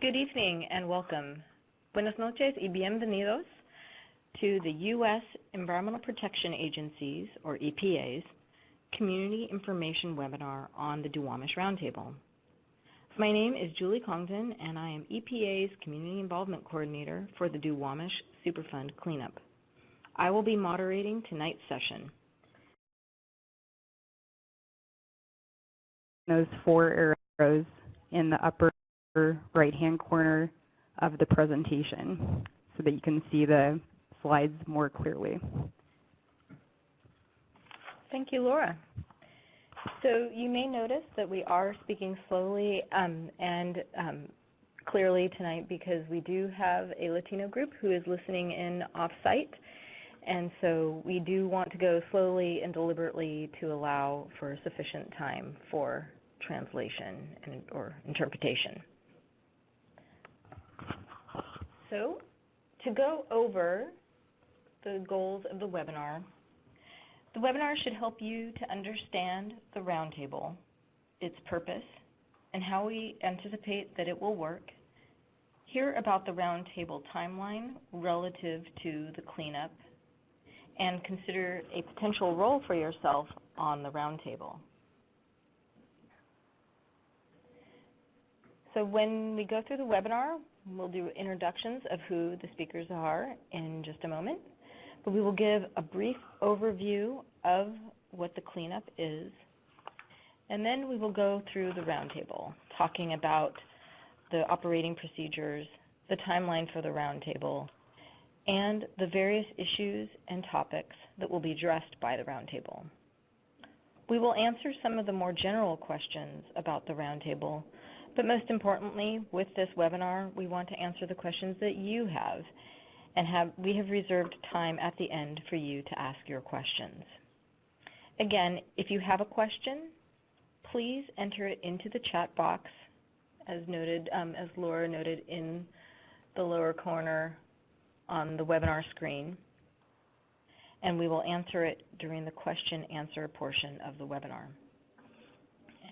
Good evening and welcome. Buenas noches y bienvenidos to the U.S. Environmental Protection Agency's, or EPA's, Community Information Webinar on the Duwamish Roundtable. My name is Julie Congdon, and I am EPA's Community Involvement Coordinator for the Duwamish Superfund Cleanup. I will be moderating tonight's session. Those four arrows in the upper right-hand corner of the presentation so that you can see the slides more clearly. Thank you, Laura. So you may notice that we are speaking slowly and clearly tonight because we do have a Latino group who is listening in off-site, and so we do want to go slowly and deliberately to allow for sufficient time for translation or interpretation. So to go over the goals of the webinar should help you to understand the roundtable, its purpose, and how we anticipate that it will work, hear about the roundtable timeline relative to the cleanup, and consider a potential role for yourself on the roundtable. So when we go through the webinar, we'll do introductions of who the speakers are in just a moment, but we will give a brief overview of what the cleanup is, and then we will go through the roundtable, talking about the operating procedures, the timeline for the roundtable, and the various issues and topics that will be addressed by the roundtable. We will answer some of the more general questions about the roundtable, but most importantly, with this webinar, we want to answer the questions that you have, and we have reserved time at the end for you to ask your questions. Again, if you have a question, please enter it into the chat box, as noted, as Laura noted in the lower corner on the webinar screen, and we will answer it during the question-answer portion of the webinar.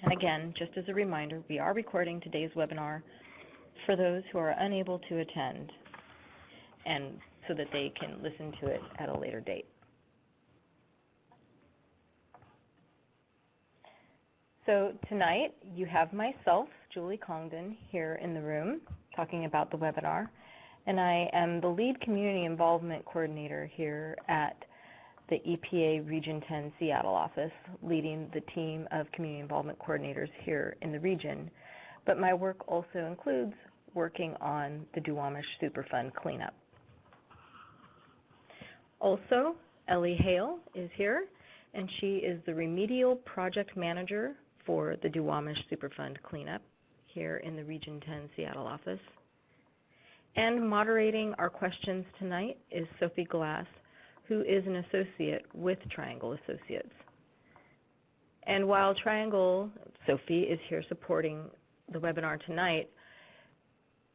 And again, just as a reminder, we are recording today's webinar for those who are unable to attend, and so that they can listen to it at a later date. So tonight, you have myself, Julie Congdon, here in the room talking about the webinar, and I am the lead community involvement coordinator here at the EPA Region 10 Seattle office, leading the team of community involvement coordinators here in the region. But my work also includes working on the Duwamish Superfund cleanup. Also, Ellie Hale is here, and she is the remedial project manager for the Duwamish Superfund cleanup here in the Region 10 Seattle office. And moderating our questions tonight is Sophie Glass, who is an associate with Triangle Associates. And while Sophie is here supporting the webinar tonight,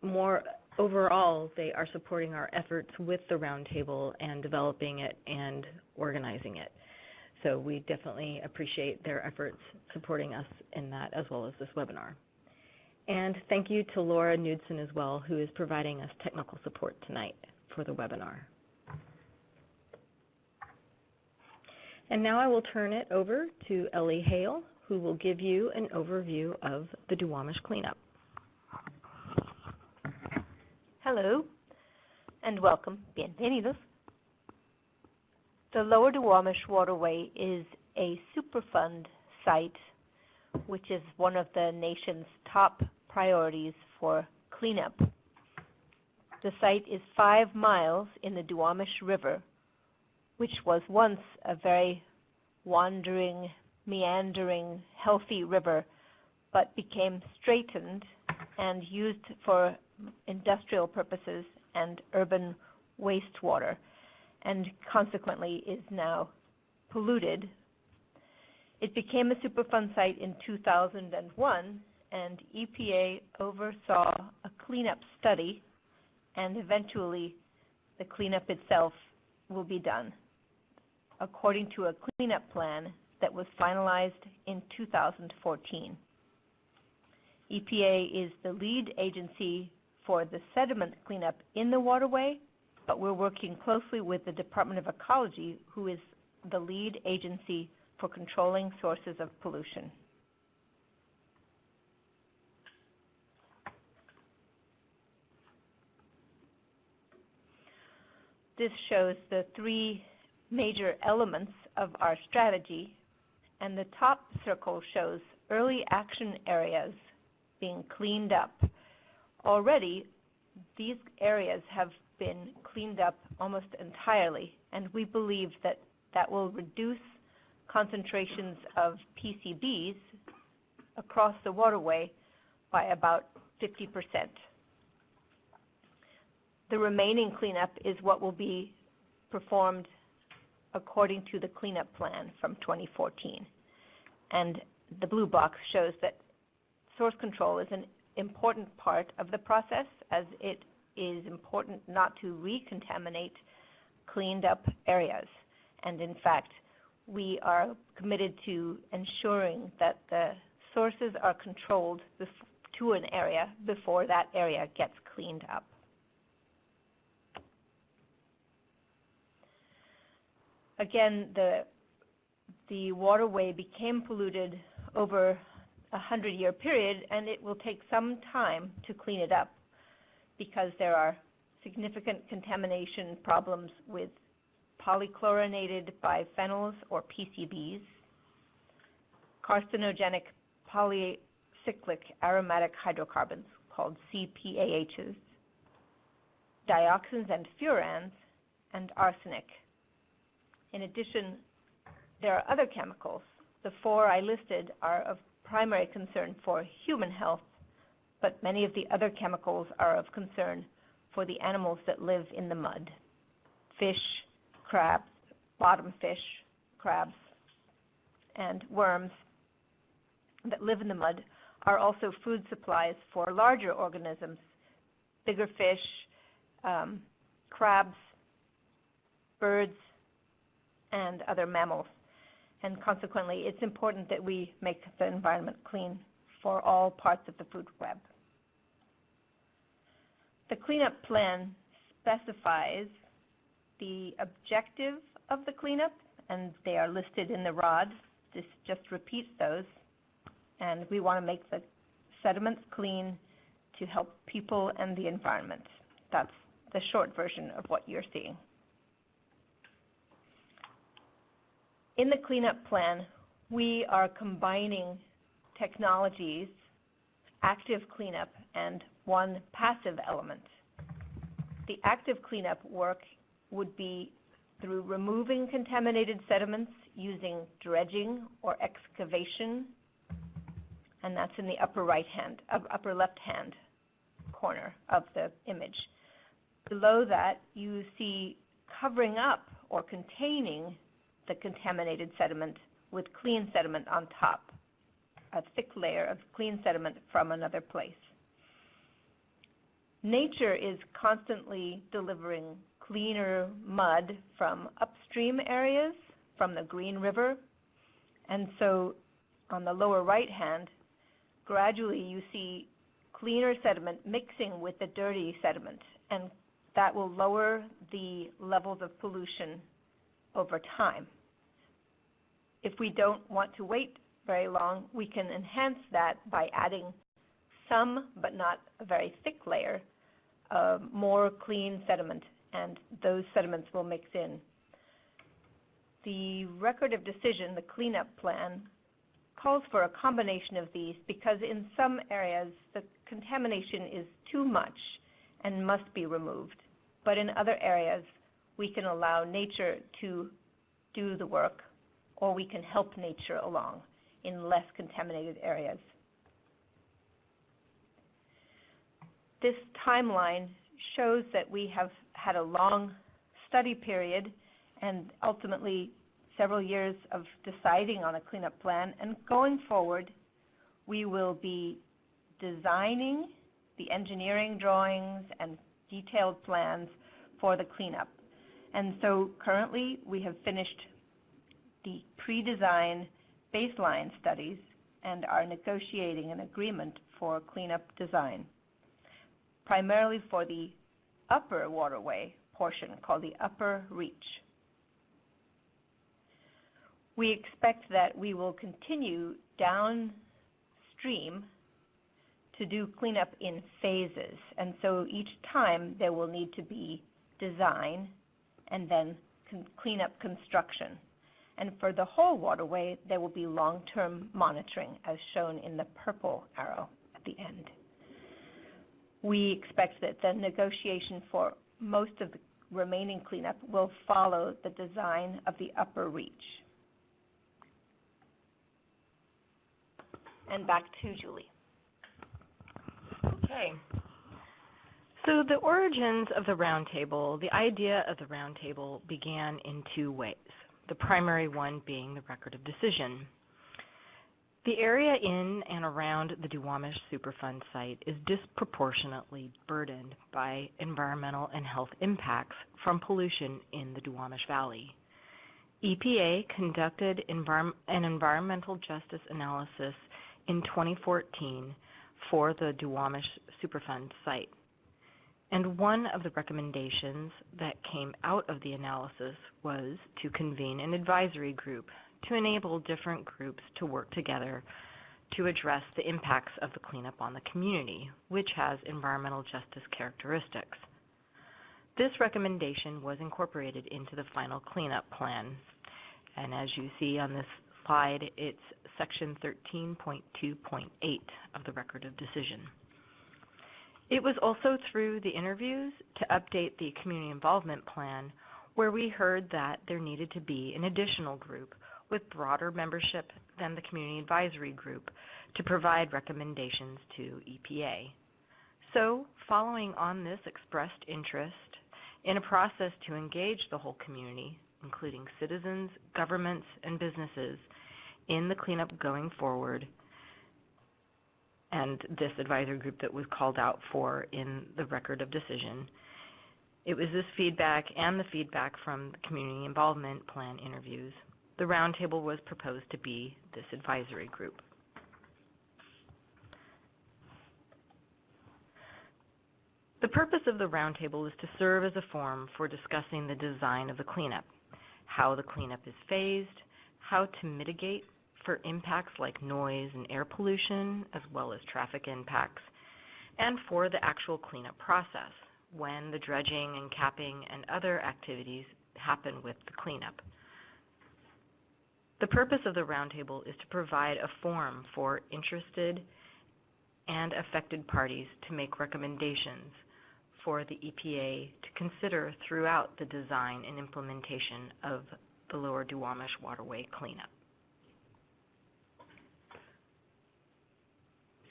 more overall, they are supporting our efforts with the roundtable and developing it and organizing it. So we definitely appreciate their efforts supporting us in that, as well as this webinar. And thank you to Laura Knudsen as well, who is providing us technical support tonight for the webinar. And now I will turn it over to Ellie Hale, who will give you an overview of the Duwamish cleanup. Hello, and welcome. Bienvenidos. The Lower Duwamish Waterway is a Superfund site, which is one of the nation's top priorities for cleanup. The site is 5 miles in the Duwamish River, which was once a very wandering, meandering, healthy river, but became straightened and used for industrial purposes and urban wastewater, and consequently is now polluted. It became a Superfund site in 2001, and EPA oversaw a cleanup study, and eventually the cleanup itself will be done according to a cleanup plan that was finalized in 2014. EPA is the lead agency for the sediment cleanup in the waterway, but we're working closely with the Department of Ecology, who is the lead agency for controlling sources of pollution. This shows the three major elements of our strategy, and the top circle shows early action areas being cleaned up. Already, these areas have been cleaned up almost entirely, and we believe that that will reduce concentrations of PCBs across the waterway by about 50%. The remaining cleanup is what will be performed according to the cleanup plan from 2014. And the blue box shows that source control is an important part of the process, as it is important not to recontaminate cleaned up areas. And in fact, we are committed to ensuring that the sources are controlled to an area before that area gets cleaned up. Again, the waterway became polluted over a 100-year period, and it will take some time to clean it up because there are significant contamination problems with polychlorinated biphenyls, or PCBs, carcinogenic polycyclic aromatic hydrocarbons called CPAHs, dioxins and furans, and arsenic. In addition, there are other chemicals. The four I listed are of primary concern for human health, but many of the other chemicals are of concern for the animals that live in the mud. Fish, crabs, bottom fish, crabs, and worms that live in the mud are also food supplies for larger organisms, bigger fish, crabs, birds, and other mammals. And consequently, it's important that we make the environment clean for all parts of the food web. The cleanup plan specifies the objective of the cleanup, and they are listed in the ROD. This just repeats those. And we want to make the sediments clean to help people and the environment. That's the short version of what you're seeing. In the cleanup plan, we are combining technologies, active cleanup, and one passive element. The active cleanup work would be through removing contaminated sediments using dredging or excavation, and that's in the upper left-hand corner of the image. Below that, you see covering up or containing the contaminated sediment with clean sediment on top, a thick layer of clean sediment from another place. Nature is constantly delivering cleaner mud from upstream areas, from the Green River, and so on the lower right hand, gradually you see cleaner sediment mixing with the dirty sediment, and that will lower the levels of pollution over time. If we don't want to wait very long, we can enhance that by adding some, but not a very thick layer, of more clean sediment, and those sediments will mix in. The record of decision, the cleanup plan, calls for a combination of these because in some areas the contamination is too much and must be removed. But in other areas, we can allow nature to do the work, or we can help nature along in less contaminated areas. This timeline shows that we have had a long study period and ultimately several years of deciding on a cleanup plan, and going forward we will be designing the engineering drawings and detailed plans for the cleanup. And so currently we have finished the pre-design baseline studies and are negotiating an agreement for cleanup design. primarily for the upper waterway portion called the upper reach. We expect that we will continue downstream to do cleanup in phases, and so each time there will need to be design and then cleanup construction. And for the whole waterway, there will be long-term monitoring, as shown in the purple arrow at the end. We expect that the negotiation for most of the remaining cleanup will follow the design of the upper reach. And back to Julie. Okay. So the origins of the roundtable, the idea of the roundtable began in two ways, the primary one being the record of decision. The area in and around the Duwamish Superfund site is disproportionately burdened by environmental and health impacts from pollution in the Duwamish Valley. EPA conducted an environmental justice analysis in 2014 for the Duwamish Superfund site. And one of the recommendations that came out of the analysis was to convene an advisory group to enable different groups to work together to address the impacts of the cleanup on the community, which has environmental justice characteristics. This recommendation was incorporated into the final cleanup plan. And as you see on this slide, it's section 13.2.8 of the record of decision. It was also through the interviews to update the community involvement plan where we heard that there needed to be an additional group with broader membership than the community advisory group to provide recommendations to EPA. So, following on this expressed interest in a process to engage the whole community, including citizens, governments, and businesses, in the cleanup going forward, and this advisory group that was called out for in the record of decision, it was this feedback and the feedback from the community involvement plan interviews. The roundtable was proposed to be this advisory group. The purpose of the roundtable is to serve as a forum for discussing the design of the cleanup, how the cleanup is phased, how to mitigate for impacts like noise and air pollution, as well as traffic impacts, and for the actual cleanup process, when the dredging and capping and other activities happen with the cleanup. The purpose of the roundtable is to provide a forum for interested and affected parties to make recommendations for the EPA to consider throughout the design and implementation of the Lower Duwamish Waterway cleanup.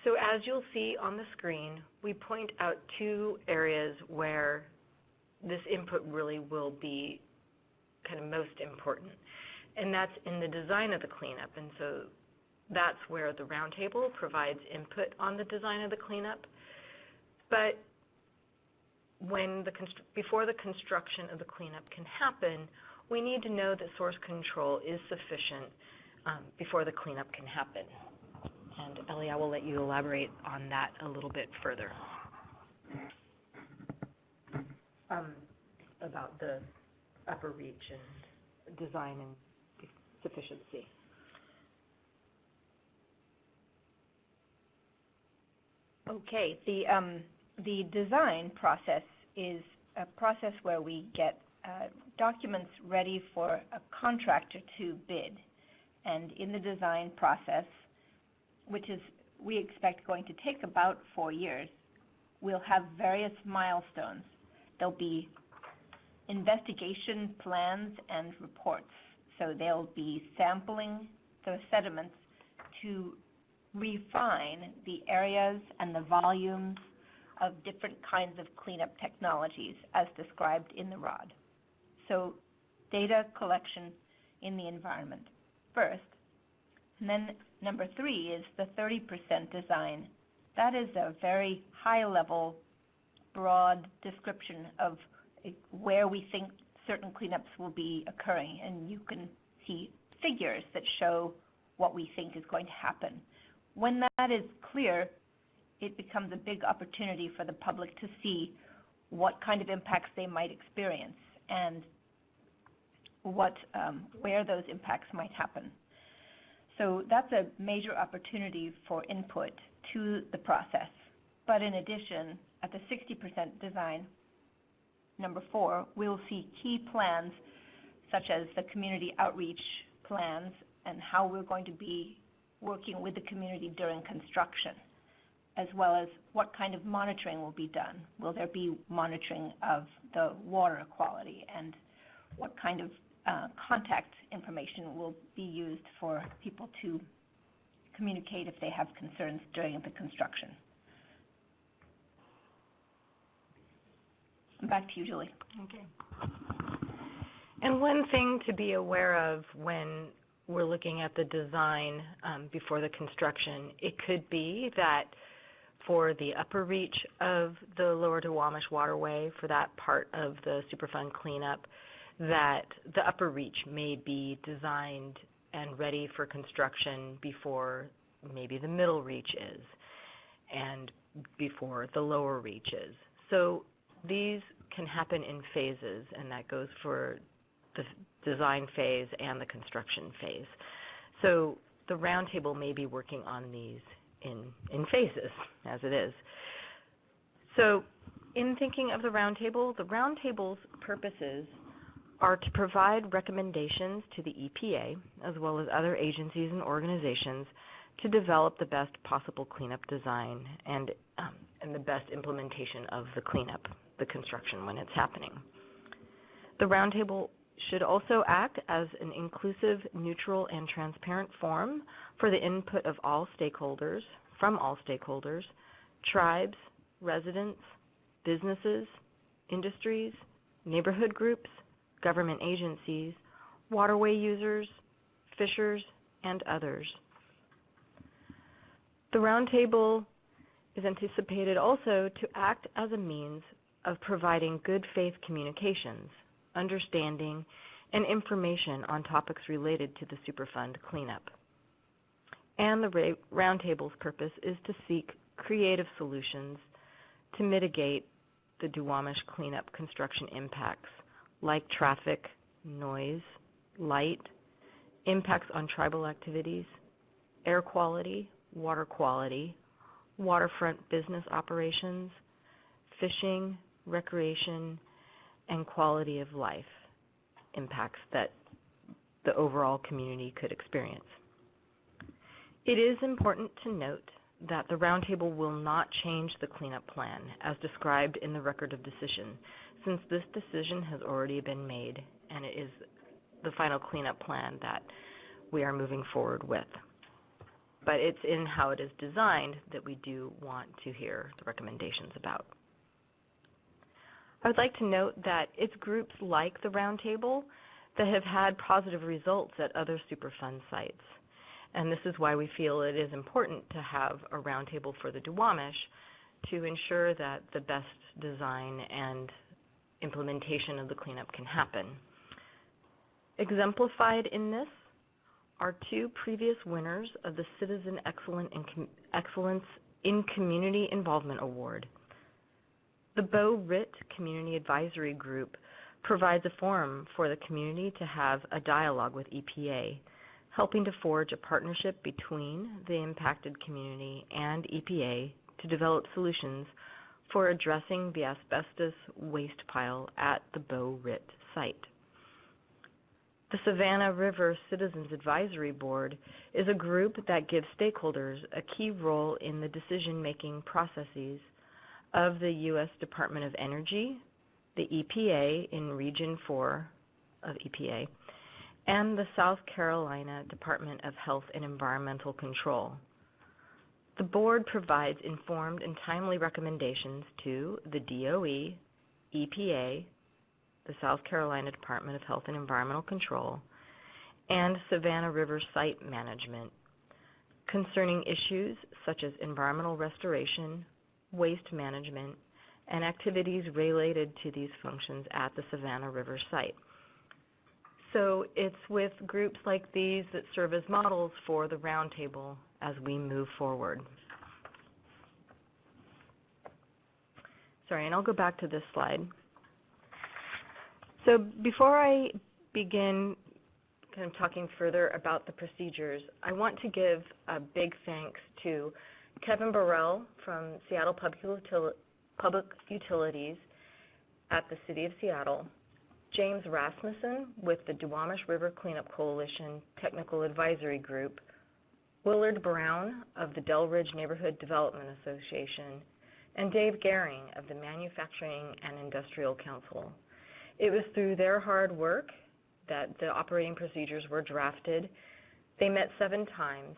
So as you'll see on the screen, we point out two areas where this input really will be kind of most important, and that's in the design of the cleanup. And so that's where the roundtable provides input on the design of the cleanup. But before the construction of the cleanup can happen, we need to know that source control is sufficient before the cleanup can happen. And Ellie, I will let you elaborate on that a little bit further. About the upper reach and design and sufficiency. Okay, the design process is a process where we get documents ready for a contractor to bid. And in the design process, which is we expect going to take about 4 years, we'll have various milestones. There'll be investigation plans and reports. So they'll be sampling the sediments to refine the areas and the volumes of different kinds of cleanup technologies as described in the ROD. So data collection in the environment first. And then number 3 is the 30% design. That is a very high-level, broad description of where we think certain cleanups will be occurring. And you can see figures that show what we think is going to happen. When that is clear, it becomes a big opportunity for the public to see what kind of impacts they might experience and where those impacts might happen. So that's a major opportunity for input to the process. But in addition, at the 60% design, number 4, we'll see key plans such as the community outreach plans and how we're going to be working with the community during construction, as well as what kind of monitoring will be done. Will there be monitoring of the water quality, and what kind of contact information will be used for people to communicate if they have concerns during the construction. Back to you, Julie. Okay. And one thing to be aware of when we're looking at the design before the construction, it could be that for the upper reach of the Lower Duwamish Waterway, for that part of the Superfund cleanup, that the upper reach may be designed and ready for construction before maybe the middle reach is and before the lower reach is. So these can happen in phases, and that goes for the design phase and the construction phase. So the roundtable may be working on these in phases, as it is. So in thinking of the roundtable's purposes are to provide recommendations to the EPA, as well as other agencies and organizations, to develop the best possible cleanup design and the best implementation of the cleanup, the construction when it's happening. The roundtable should also act as an inclusive, neutral, and transparent forum for the input of all stakeholders, tribes, residents, businesses, industries, neighborhood groups, government agencies, waterway users, fishers, and others. The roundtable is anticipated also to act as a means of providing good faith communications, understanding, and information on topics related to the Superfund cleanup. And the roundtable's purpose is to seek creative solutions to mitigate the Duwamish cleanup construction impacts, like traffic, noise, light, impacts on tribal activities, air quality, waterfront business operations, fishing, recreation, and quality of life impacts that the overall community could experience. It is important to note that the roundtable will not change the cleanup plan as described in the record of decision, since this decision has already been made and it is the final cleanup plan that we are moving forward with. But it's in how it is designed that we do want to hear the recommendations about. I would like to note that it's groups like the Roundtable that have had positive results at other Superfund sites. And this is why we feel it is important to have a roundtable for the Duwamish to ensure that the best design and implementation of the cleanup can happen. Exemplified in this are two previous winners of the Citizen Excellence in Community Involvement Award. The Bow Rit Community Advisory Group provides a forum for the community to have a dialogue with EPA, helping to forge a partnership between the impacted community and EPA to develop solutions for addressing the asbestos waste pile at the Bow Rit site. The Savannah River Citizens Advisory Board is a group that gives stakeholders a key role in the decision-making processes of the U.S. Department of Energy, the EPA in Region 4 of EPA, and the South Carolina Department of Health and Environmental Control. The board provides informed and timely recommendations to the DOE, EPA, the South Carolina Department of Health and Environmental Control, and Savannah River Site Management concerning issues such as environmental restoration, waste management, and activities related to these functions at the Savannah River site. So it's with groups like these that serve as models for the Roundtable as we move forward. Sorry, and I'll go back to this slide. So before I begin kind of talking further about the procedures, I want to give a big thanks to Kevin Burrell from Seattle Public Utilities at the City of Seattle, James Rasmussen with the Duwamish River Cleanup Coalition Technical Advisory Group, Willard Brown of the Del Ridge Neighborhood Development Association, and Dave Gehring of the Manufacturing and Industrial Council. It was through their hard work that the operating procedures were drafted. They met 7 times,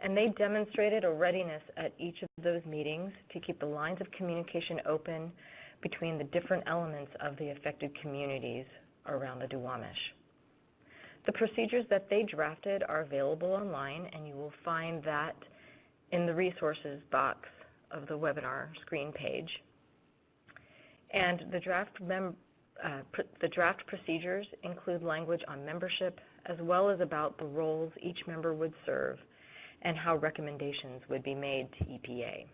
and they demonstrated a readiness at each of those meetings to keep the lines of communication open between the different elements of the affected communities around the Duwamish. The procedures that they drafted are available online, and you will find that in the resources box of the webinar screen page. And the draft procedures include language on membership as well as about the roles each member would serve and how recommendations would be made to EPA.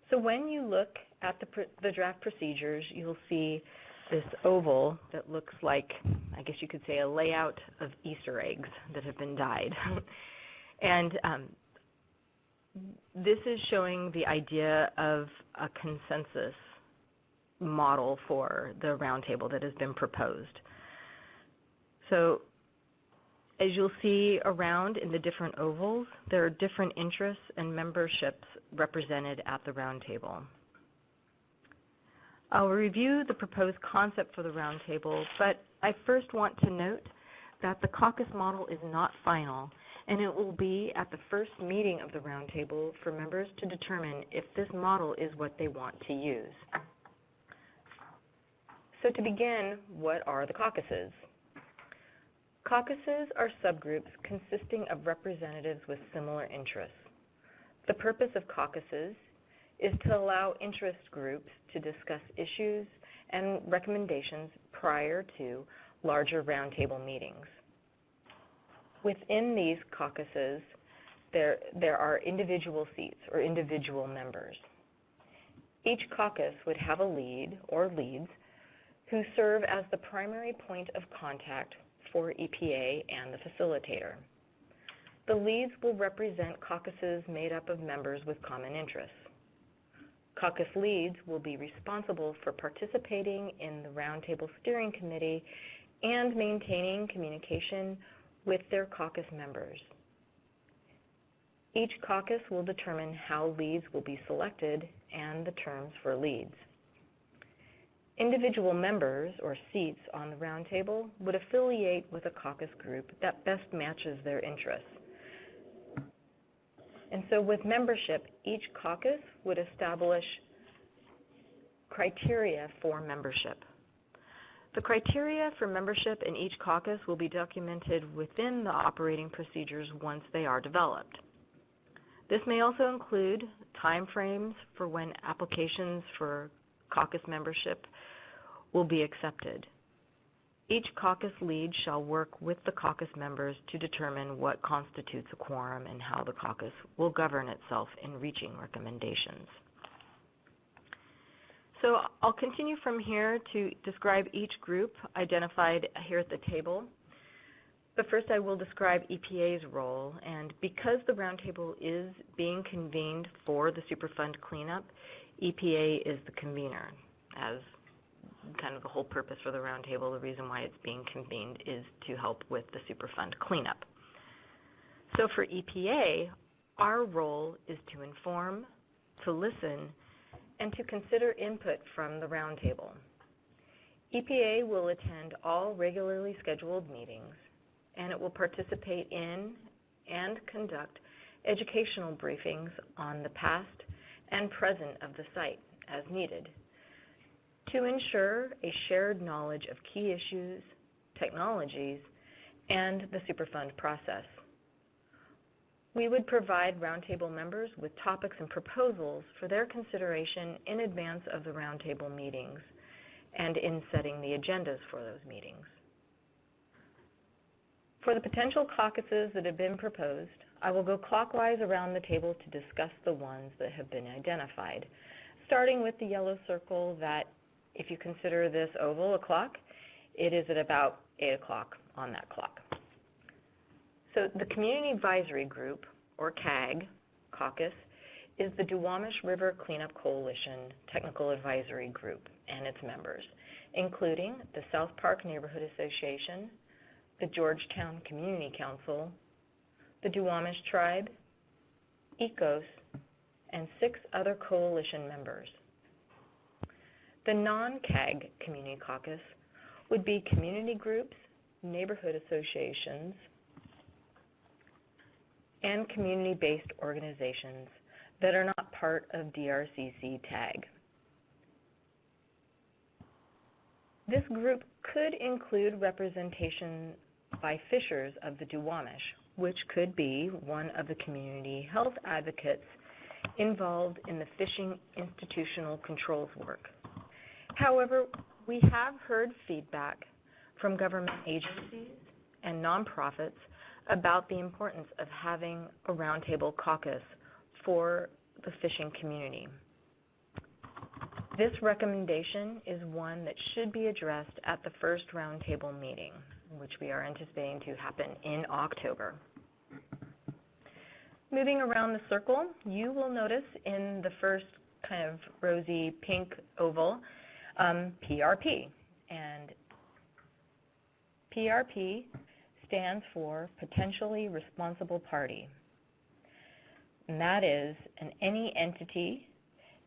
So when you look at the draft procedures, you'll see this oval that looks like, I guess you could say, a layout of Easter eggs that have been dyed. And this is showing the idea of a consensus model for the roundtable that has been proposed. So as you'll see around in the different ovals, there are different interests and memberships represented at the roundtable. I'll review the proposed concept for the roundtable, but I first want to note that the caucus model is not final, and it will be at the first meeting of the roundtable for members to determine if this model is what they want to use. So to begin, what are the caucuses? Caucuses are subgroups consisting of representatives with similar interests. The purpose of caucuses is to allow interest groups to discuss issues and recommendations prior to larger roundtable meetings. Within these caucuses, there are individual seats or individual members. Each caucus would have a lead or leads who serve as the primary point of contact for EPA and the facilitator. The leads will represent caucuses made up of members with common interests. Caucus leads will be responsible for participating in the Roundtable Steering Committee and maintaining communication with their caucus members. Each caucus will determine how leads will be selected and the terms for leads. Individual members or seats on the roundtable would affiliate with a caucus group that best matches their interests. And so with membership, each caucus would establish criteria for membership. The criteria for membership in each caucus will be documented within the operating procedures once they are developed. This may also include timeframes for when applications for caucus membership will be accepted. Each caucus lead shall work with the caucus members to determine what constitutes a quorum and how the caucus will govern itself in reaching recommendations. So I'll continue from here to describe each group identified here at the table. But first I will describe EPA's role, and because the roundtable is being convened for the Superfund cleanup, EPA is the convener. As kind of the whole purpose for the roundtable, the reason why it's being convened is to help with the Superfund cleanup. So for EPA, our role is to inform, to listen, and to consider input from the roundtable. EPA will attend all regularly scheduled meetings, and it will participate in and conduct educational briefings on the past and present of the site as needed to ensure a shared knowledge of key issues, technologies, and the Superfund process. We would provide roundtable members with topics and proposals for their consideration in advance of the roundtable meetings and in setting the agendas for those meetings. For the potential caucuses that have been proposed, I will go clockwise around the table to discuss the ones that have been identified, starting with the yellow circle that, if you consider this oval a clock, it is at about 8 o'clock on that clock. So the Community Advisory Group, or CAG, caucus, is the Duwamish River Cleanup Coalition Technical Advisory Group and its members, including the South Park Neighborhood Association, the Georgetown Community Council, the Duwamish Tribe, ECOS, and 6 other coalition members. The non-CAG Community Caucus would be community groups, neighborhood associations, and community-based organizations that are not part of DRCC TAG. This group could include representation by fishers of the Duwamish, which could be one of the community health advocates involved in the fishing institutional controls work. However, we have heard feedback from government agencies and nonprofits about the importance of having a roundtable caucus for the fishing community. This recommendation is one that should be addressed at the first roundtable meeting, which we are anticipating to happen in October. Moving around the circle, you will notice in the first kind of rosy pink oval, PRP. And PRP stands for Potentially Responsible Party. And that is any entity,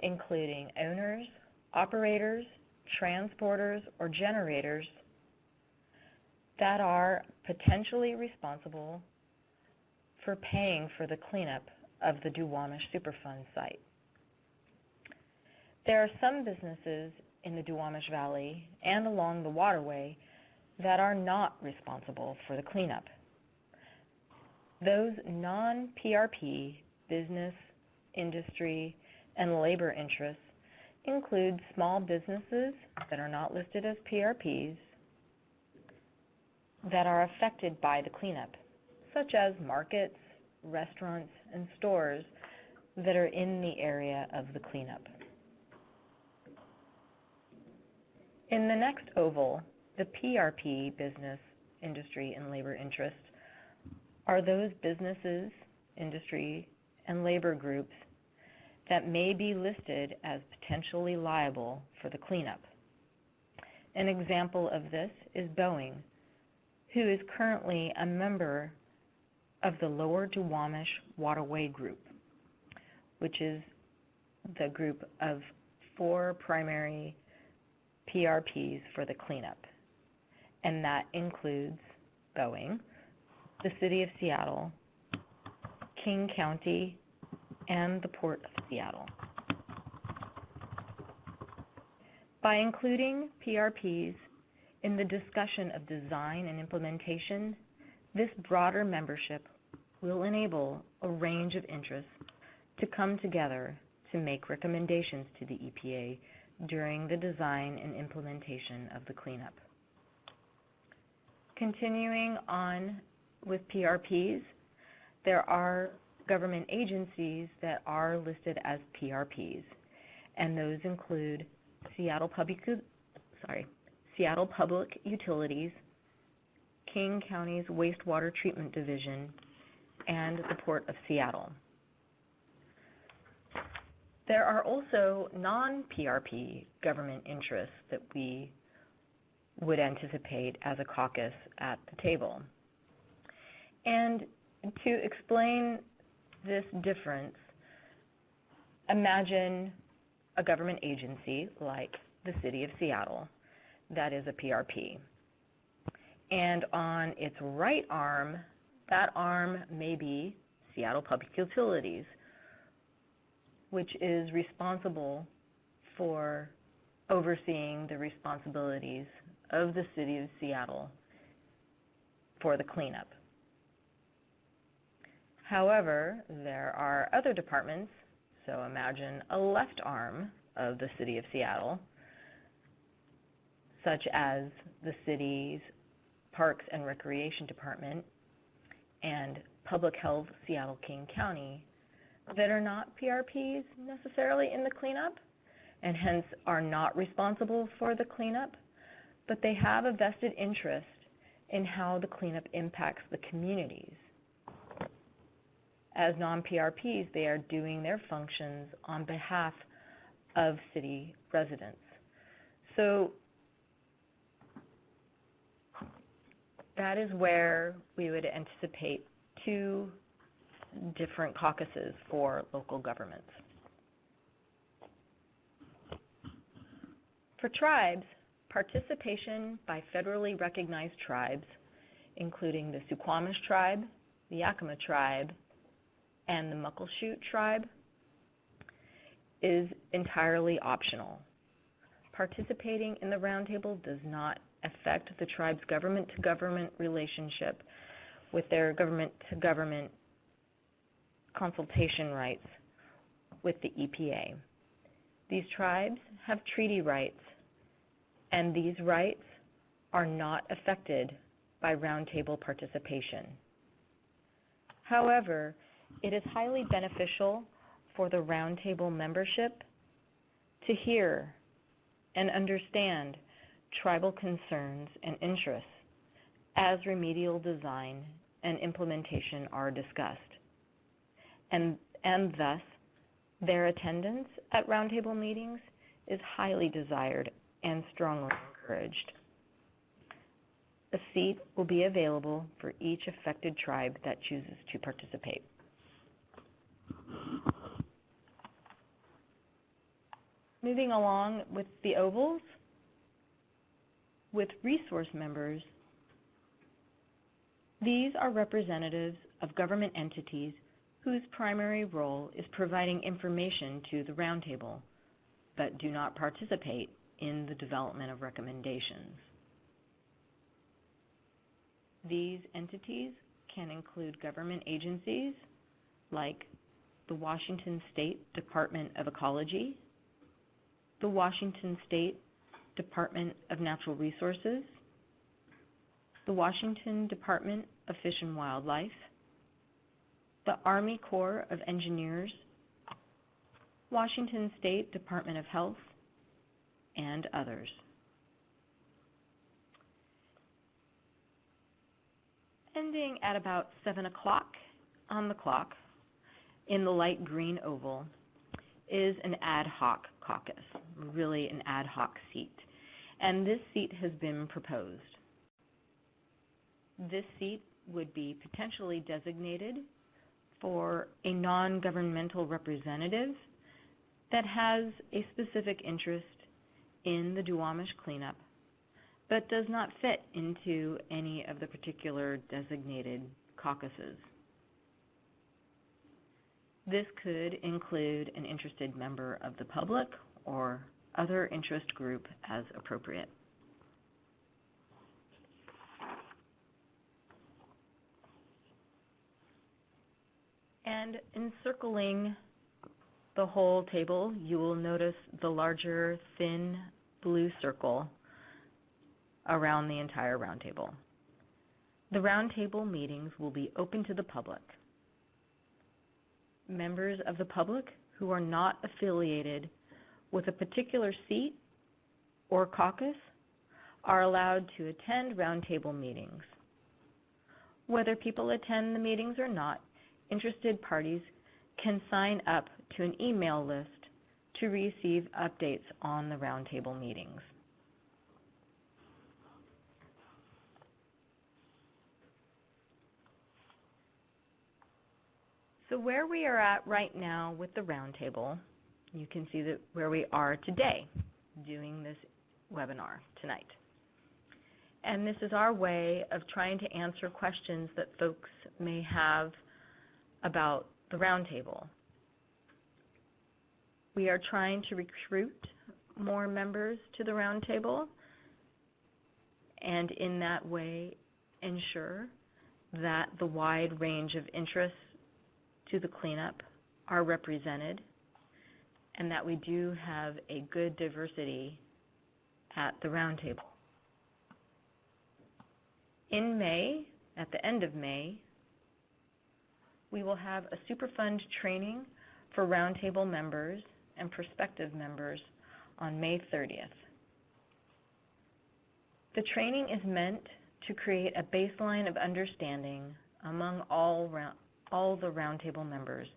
including owners, operators, transporters, or generators, that are potentially responsible for paying for the cleanup of the Duwamish Superfund site. There are some businesses in the Duwamish Valley and along the waterway that are not responsible for the cleanup. Those non-PRP business, industry, and labor interests include small businesses that are not listed as PRPs that are affected by the cleanup, such as markets, restaurants, and stores that are in the area of the cleanup. In the next oval, the PRP business, industry, and labor interests are those businesses, industry, and labor groups that may be listed as potentially liable for the cleanup. An example of this is Boeing, who is currently a member of the Lower Duwamish Waterway Group, which is the group of 4 primary PRPs for the cleanup. And that includes Boeing, the City of Seattle, King County, and the Port of Seattle. By including PRPs in the discussion of design and implementation, this broader membership will enable a range of interests to come together to make recommendations to the EPA during the design and implementation of the cleanup. Continuing on with PRPs, there are government agencies that are listed as PRPs, and those include Seattle Public Utilities, King County's Wastewater Treatment Division, and the Port of Seattle. There are also non-PRP government interests that we would anticipate as a caucus at the table. And to explain this difference, imagine a government agency like the City of Seattle that is a PRP. And on its right arm, that arm may be Seattle Public Utilities, which is responsible for overseeing the responsibilities of the City of Seattle for the cleanup. However, there are other departments, so imagine a left arm of the City of Seattle, such as the city's Parks and Recreation Department and Public Health Seattle-King County that are not PRPs necessarily in the cleanup and hence are not responsible for the cleanup, but they have a vested interest in how the cleanup impacts the communities. As non-PRPs, they are doing their functions on behalf of city residents. So that is where we would anticipate two different caucuses for local governments. For tribes, participation by federally recognized tribes, including the Suquamish tribe, the Yakima tribe, and the Muckleshoot tribe, is entirely optional. Participating in the roundtable does not affect the tribe's government-to-government relationship with their government-to-government consultation rights with the EPA. These tribes have treaty rights, and these rights are not affected by roundtable participation. However, it is highly beneficial for the roundtable membership to hear and understand tribal concerns and interests as remedial design and implementation are discussed. And thus, their attendance at roundtable meetings is highly desired and strongly encouraged. A seat will be available for each affected tribe that chooses to participate. Moving along with the ovals, with resource members, these are representatives of government entities whose primary role is providing information to the roundtable, but do not participate in the development of recommendations. These entities can include government agencies like the Washington State Department of Ecology, the Washington State Department of Natural Resources, the Washington Department of Fish and Wildlife, the Army Corps of Engineers, Washington State Department of Health, and others. Ending at about 7 o'clock on the clock in the light green oval is an ad hoc caucus, really an ad hoc seat. And this seat has been proposed. This seat would be potentially designated for a non-governmental representative that has a specific interest in the Duwamish cleanup, but does not fit into any of the particular designated caucuses. This could include an interested member of the public or other interest group as appropriate. And encircling the whole table, you will notice the larger thin blue circle around the entire roundtable. The roundtable meetings will be open to the public. Members of the public who are not affiliated with a particular seat or caucus are allowed to attend roundtable meetings. Whether people attend the meetings or not, interested parties can sign up to an email list to receive updates on the roundtable meetings. So where we are at right now with the roundtable, you can see that where we are today doing this webinar tonight. And this is our way of trying to answer questions that folks may have about the roundtable. We are trying to recruit more members to the roundtable and in that way ensure that the wide range of interests to the cleanup are represented and that we do have a good diversity at the roundtable. In May, at the end of May, we will have a Superfund training for Roundtable members and prospective members on May 30th. The training is meant to create a baseline of understanding among all the Roundtable members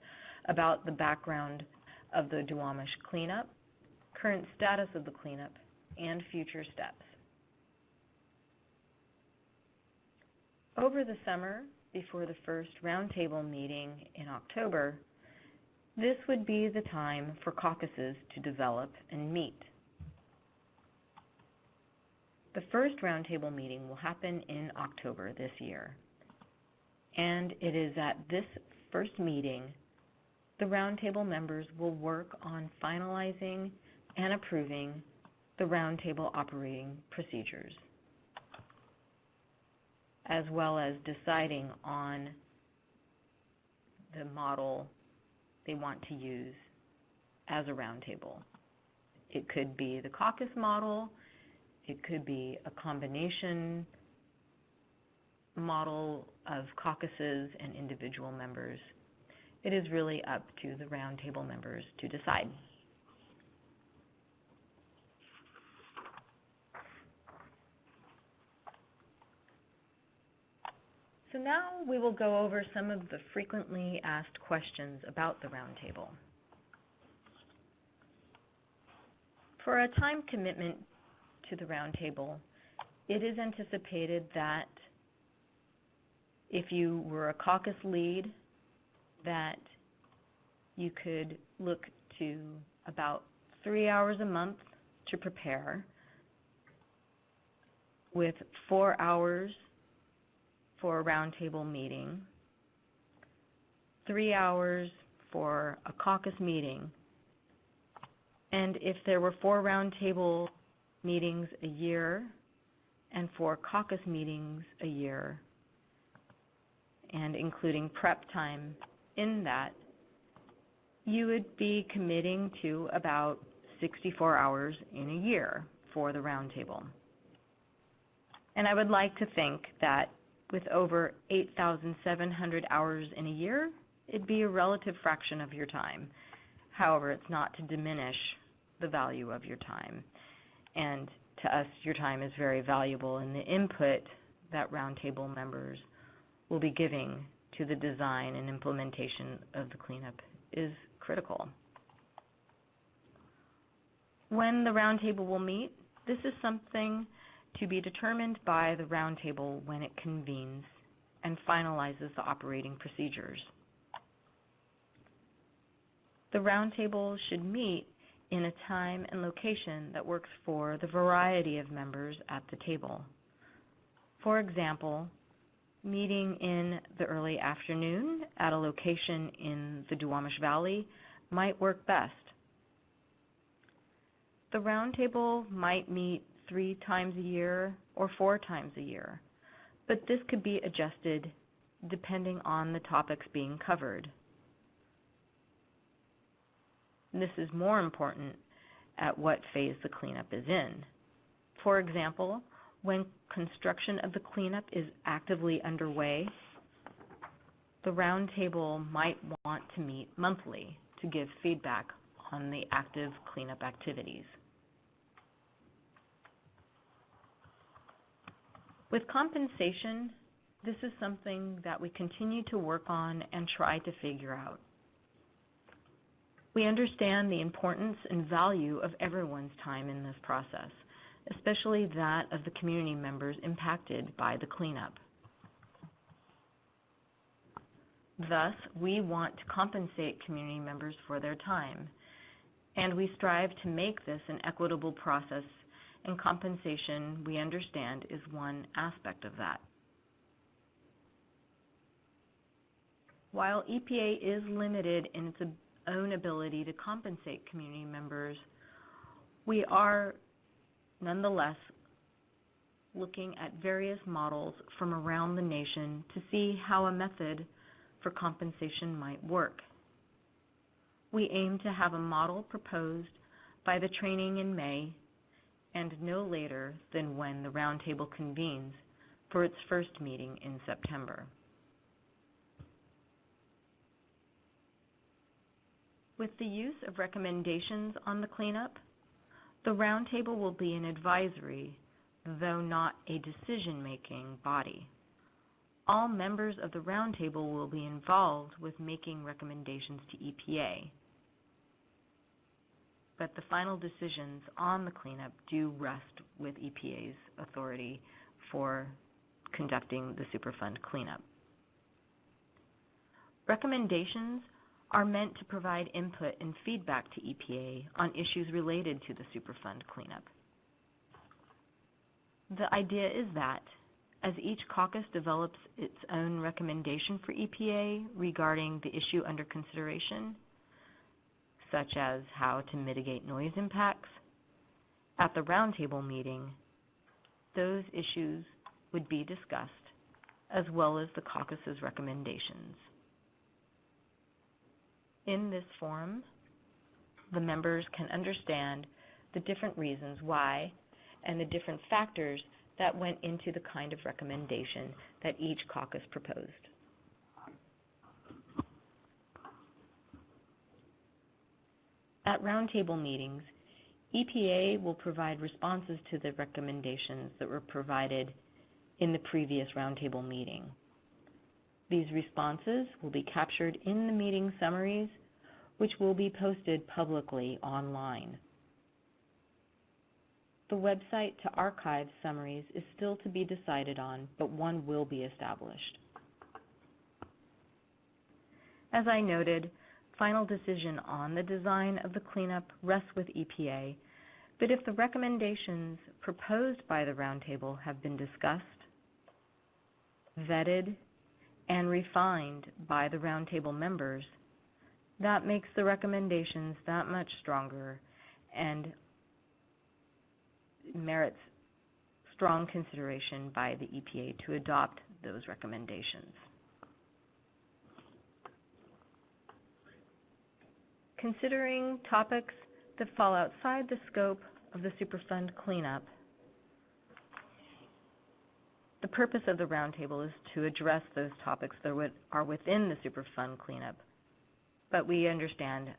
about the background of the Duwamish cleanup, current status of the cleanup, and future steps. Over the summer, before the first Roundtable meeting in October, this would be the time for caucuses to develop and meet. The first Roundtable meeting will happen in October this year, and it is at this first meeting the Roundtable members will work on finalizing and approving the Roundtable operating procedures, as well as deciding on the model they want to use as a Roundtable. It could be the caucus model, it could be a combination model of caucuses and individual members. It is really up to the Roundtable members to decide. So now we will go over some of the frequently asked questions about the Roundtable. For a time commitment to the Roundtable, it is anticipated that if you were a caucus lead, that you could look to about 3 hours a month to prepare, with 4 hours for a Roundtable meeting, 3 hours for a caucus meeting, and if there were 4 Roundtable meetings a year and 4 caucus meetings a year, and including prep time in that, you would be committing to about 64 hours in a year for the Roundtable. And I would like to think that with over 8,700 hours in a year, it'd be a relative fraction of your time. However, it's not to diminish the value of your time. And to us, your time is very valuable, and the input that Roundtable members will be giving to the design and implementation of the cleanup is critical. When the Roundtable will meet, this is something to be determined by the Roundtable when it convenes and finalizes the operating procedures. The Roundtable should meet in a time and location that works for the variety of members at the table. For example, meeting in the early afternoon at a location in the Duwamish Valley might work best. The Roundtable might meet 3 times a year or 4 times a year, but this could be adjusted depending on the topics being covered. This is more important at what phase the cleanup is in. For example, when construction of the cleanup is actively underway, the Roundtable might want to meet monthly to give feedback on the active cleanup activities. With compensation, this is something that we continue to work on and try to figure out. We understand the importance and value of everyone's time in this process, especially that of the community members impacted by the cleanup. Thus, we want to compensate community members for their time, and we strive to make this an equitable process, and compensation, we understand, is one aspect of that. While EPA is limited in its own ability to compensate community members, we are nonetheless looking at various models from around the nation to see how a method for compensation might work. We aim to have a model proposed by the training in May and no later than when the Roundtable convenes for its first meeting in September. With the use of recommendations on the cleanup, the roundtable will be an advisory, though not a decision-making body. All members of the roundtable will be involved with making recommendations to EPA, but the final decisions on the cleanup do rest with EPA's authority for conducting the Superfund cleanup. Recommendations are meant to provide input and feedback to EPA on issues related to the Superfund cleanup. The idea is that as each caucus develops its own recommendation for EPA regarding the issue under consideration, such as how to mitigate noise impacts, at the roundtable meeting, those issues would be discussed, as well as the caucus's recommendations. In this forum, the members can understand the different reasons why and the different factors that went into the kind of recommendation that each caucus proposed. At roundtable meetings, EPA will provide responses to the recommendations that were provided in the previous roundtable meeting. These responses will be captured in the meeting summaries, which will be posted publicly online. The website to archive summaries is still to be decided on, but one will be established. As I noted, final decision on the design of the cleanup rests with EPA, but if the recommendations proposed by the roundtable have been discussed, vetted, and refined by the roundtable members, that makes the recommendations that much stronger and merits strong consideration by the EPA to adopt those recommendations. Considering topics that fall outside the scope of the Superfund cleanup, the purpose of the roundtable is to address those topics that are within the Superfund cleanup, but we understand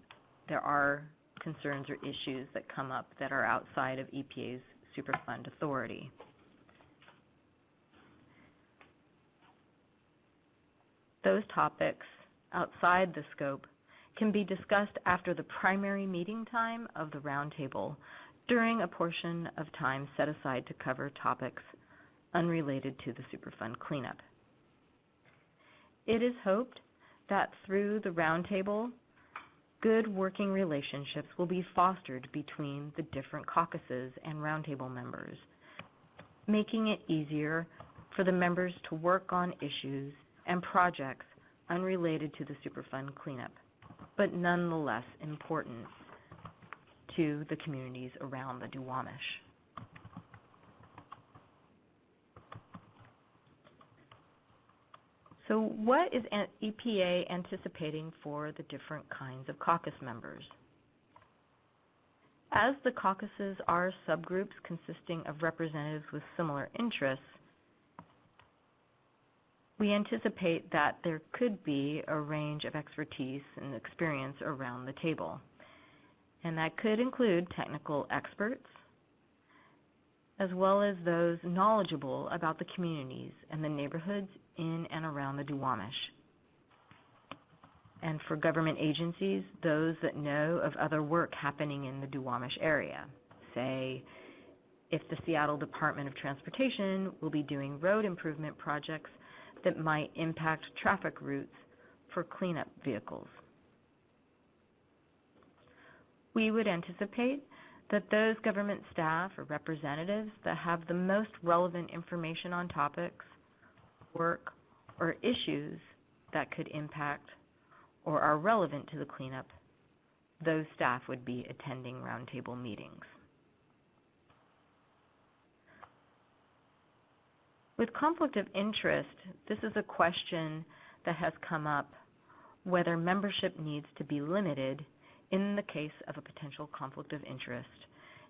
there are concerns or issues that come up that are outside of EPA's Superfund authority. Those topics outside the scope can be discussed after the primary meeting time of the roundtable during a portion of time set aside to cover topics unrelated to the Superfund cleanup. It is hoped that through the roundtable, good working relationships will be fostered between the different caucuses and roundtable members, making it easier for the members to work on issues and projects unrelated to the Superfund cleanup, but nonetheless important to the communities around the Duwamish. So what is EPA anticipating for the different kinds of caucus members? As the caucuses are subgroups consisting of representatives with similar interests, we anticipate that there could be a range of expertise and experience around the table. And that could include technical experts, as well as those knowledgeable about the communities and the neighborhoods in and around the Duwamish. And for government agencies, those that know of other work happening in the Duwamish area. Say, if the Seattle Department of Transportation will be doing road improvement projects that might impact traffic routes for cleanup vehicles. We would anticipate that those government staff or representatives that have the most relevant information on topics, work, or issues that could impact or are relevant to the cleanup, those staff would be attending roundtable meetings. With conflict of interest, this is a question that has come up whether membership needs to be limited in the case of a potential conflict of interest,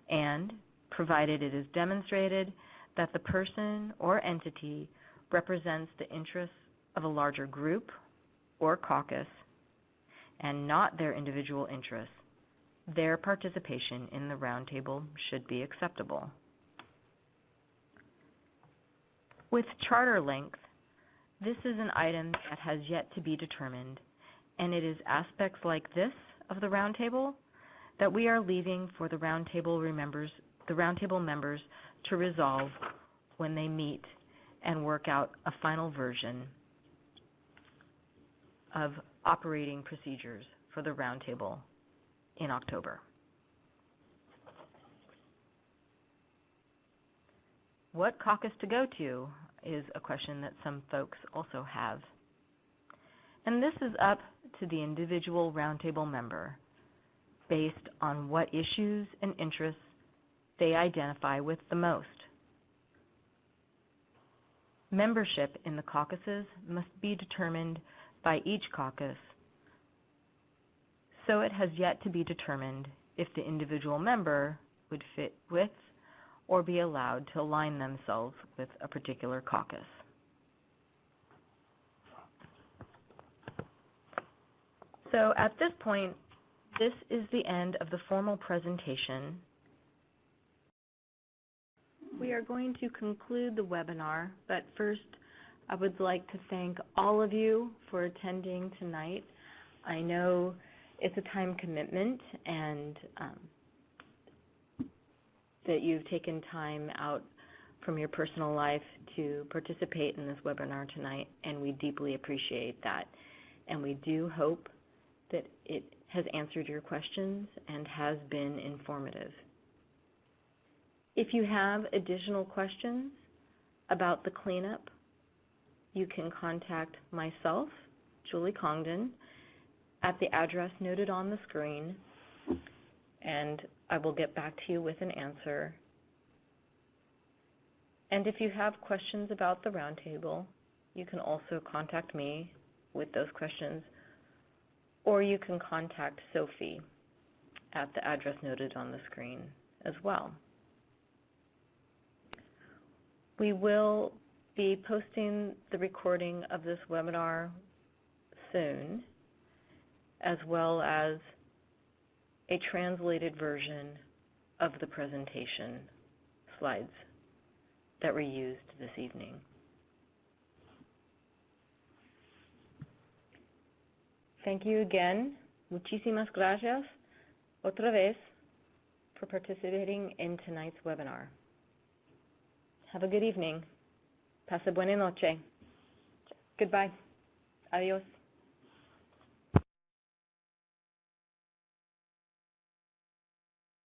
and provided it is demonstrated that the person or entity represents the interests of a larger group or caucus, and not their individual interests, their participation in the roundtable should be acceptable. With charter length, this is an item that has yet to be determined, and it is aspects like this of the roundtable that we are leaving for the roundtable members to resolve when they meet and work out a final version of operating procedures for the roundtable in October. What caucus to go to is a question that some folks also have. And this is up to the individual roundtable member based on what issues and interests they identify with the most. Membership in the caucuses must be determined by each caucus, so it has yet to be determined if the individual member would fit with or be allowed to align themselves with a particular caucus. So at this point, this is the end of the formal presentation. We are going to conclude the webinar, but first I would like to thank all of you for attending tonight. I know it's a time commitment and that you've taken time out from your personal life to participate in this webinar tonight, and we deeply appreciate that. And we do hope that it has answered your questions and has been informative. If you have additional questions about the cleanup, you can contact myself, Julie Congdon, at the address noted on the screen, and I will get back to you with an answer. And if you have questions about the roundtable, you can also contact me with those questions, or you can contact Sophie at the address noted on the screen as well. We will be posting the recording of this webinar soon, as well as a translated version of the presentation slides that were used this evening. Thank you again. Muchísimas gracias otra vez for participating in tonight's webinar. Have a good evening. Pase buena noche. Goodbye. Adios.